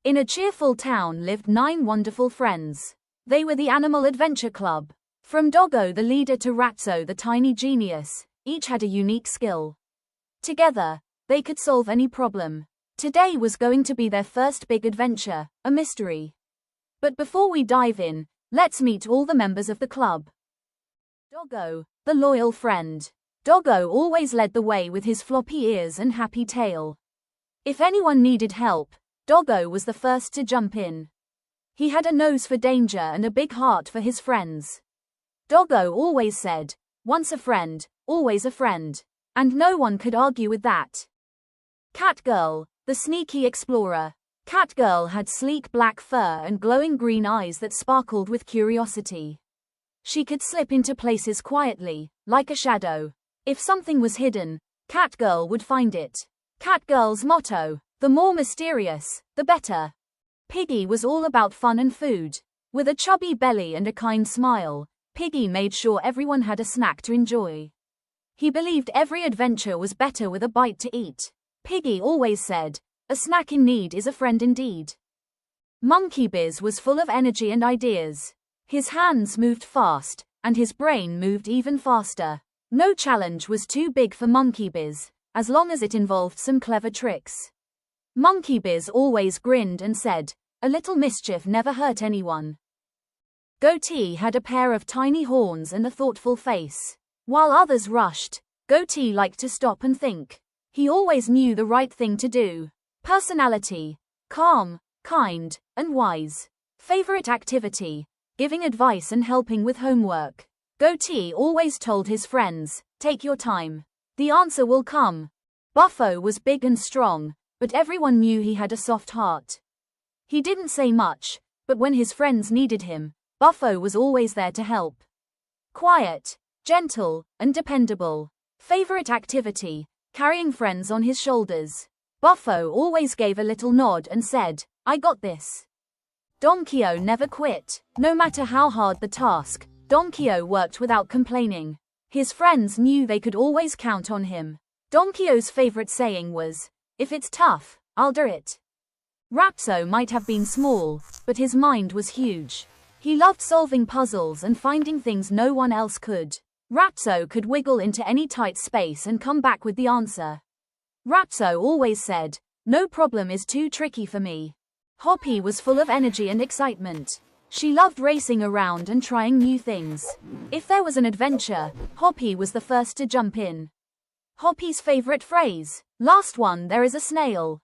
In a cheerful town lived 9 wonderful friends. They were the Animal Adventure Club. From Doggo the leader to Ratso the tiny genius, each had a unique skill. Together, they could solve any problem. Today was going to be their first big adventure, a mystery. But before we dive in, let's meet all the members of the club. Doggo, the loyal friend. Doggo always led the way with his floppy ears and happy tail. If anyone needed help, Doggo was the first to jump in. He had a nose for danger and a big heart for his friends. Doggo always said, "Once a friend, always a friend." And no one could argue with that. Catgirl, the sneaky explorer. Catgirl had sleek black fur and glowing green eyes that sparkled with curiosity. She could slip into places quietly, like a shadow. If something was hidden, Catgirl would find it. Catgirl's motto, "The more mysterious, the better." Piggy was all about fun and food. With a chubby belly and a kind smile, Piggy made sure everyone had a snack to enjoy. He believed every adventure was better with a bite to eat. Piggy always said, "A snack in need is a friend indeed." Monkeybiz was full of energy and ideas. His hands moved fast, and his brain moved even faster. No challenge was too big for Monkeybiz, as long as it involved some clever tricks. Monkeybiz always grinned and said, "A little mischief never hurt anyone." Goatie had a pair of tiny horns and a thoughtful face. While others rushed, Goatie liked to stop and think. He always knew the right thing to do. Personality: calm, kind, and wise. Favorite activity: giving advice and helping with homework. Goatie always told his friends, "Take your time. The answer will come." Buffo was big and strong, but everyone knew he had a soft heart. He didn't say much, but when his friends needed him, Buffo was always there to help. Quiet, gentle, and dependable. Favorite activity: carrying friends on his shoulders. Buffo always gave a little nod and said, "I got this." Donkeyo never quit. No matter how hard the task, Donkeyo worked without complaining. His friends knew they could always count on him. Donkeyo's favorite saying was, "If it's tough, I'll do it." Ratso might have been small, but his mind was huge. He loved solving puzzles and finding things no one else could. Ratso could wiggle into any tight space and come back with the answer. Ratso always said, "No problem is too tricky for me." Hoppy was full of energy and excitement. She loved racing around and trying new things. If there was an adventure, Hoppy was the first to jump in. Hoppy's favorite phrase: "Last one, there is a snail."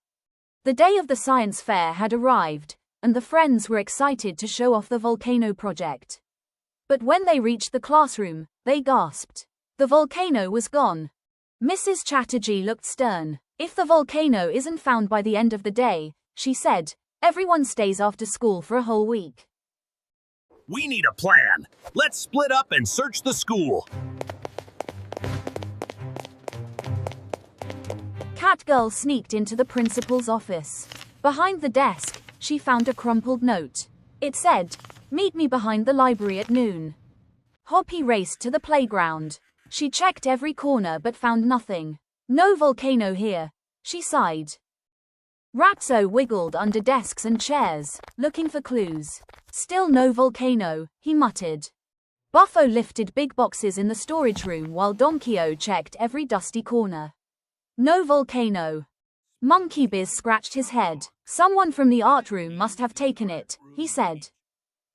The day of the science fair had arrived, and the friends were excited to show off the volcano project. But when they reached the classroom, they gasped. The volcano was gone. Mrs. Chatterjee looked stern. "If the volcano isn't found by the end of the day," she said, "everyone stays after school for a whole week." "We need a plan. Let's split up and search the school." Catgirl sneaked into the principal's office. Behind the desk, she found a crumpled note. It said, "Meet me behind the library at noon." Hoppy raced to the playground. She checked every corner but found nothing. "No volcano here," she sighed. Ratso wiggled under desks and chairs, looking for clues. "Still no volcano," he muttered. Buffo lifted big boxes in the storage room while Donkeyo checked every dusty corner. No volcano. Monkeybiz scratched his head. "Someone from the art room must have taken it," he said.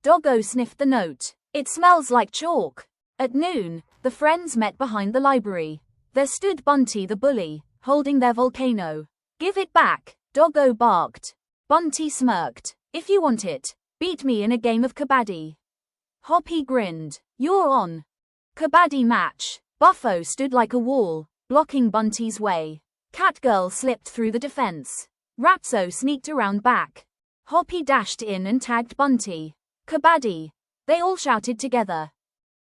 Doggo sniffed the note. "It smells like chalk." At noon, the friends met behind the library. There stood Bunty the bully, holding their volcano. "Give it back," Doggo barked. Bunty smirked. "If you want it, beat me in a game of kabaddi." Hoppy grinned. "You're on." Kabaddi match. Buffo stood like a wall, blocking Bunty's way. Catgirl slipped through the defense. Ratso sneaked around back. Hoppy dashed in and tagged Bunty. "Kabaddi!" They all shouted together.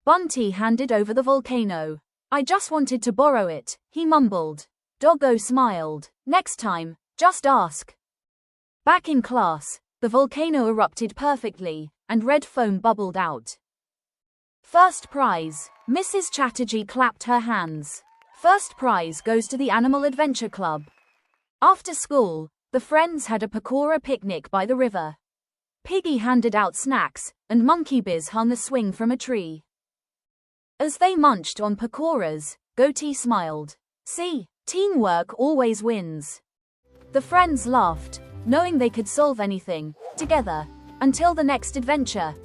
Bunty handed over the volcano. "I just wanted to borrow it," he mumbled. Doggo smiled. "Next time, just ask." Back in class, the volcano erupted perfectly, and red foam bubbled out. First prize. Mrs. Chatterjee clapped her hands. First prize goes to the Animal Adventure Club. After school, The friends had a pakora picnic by the river. Piggy handed out snacks, and Monkeybiz hung a swing from a tree. As they munched on pakoras, Goatie smiled. See, teamwork always wins. The friends laughed, knowing they could solve anything, together. Until the next adventure.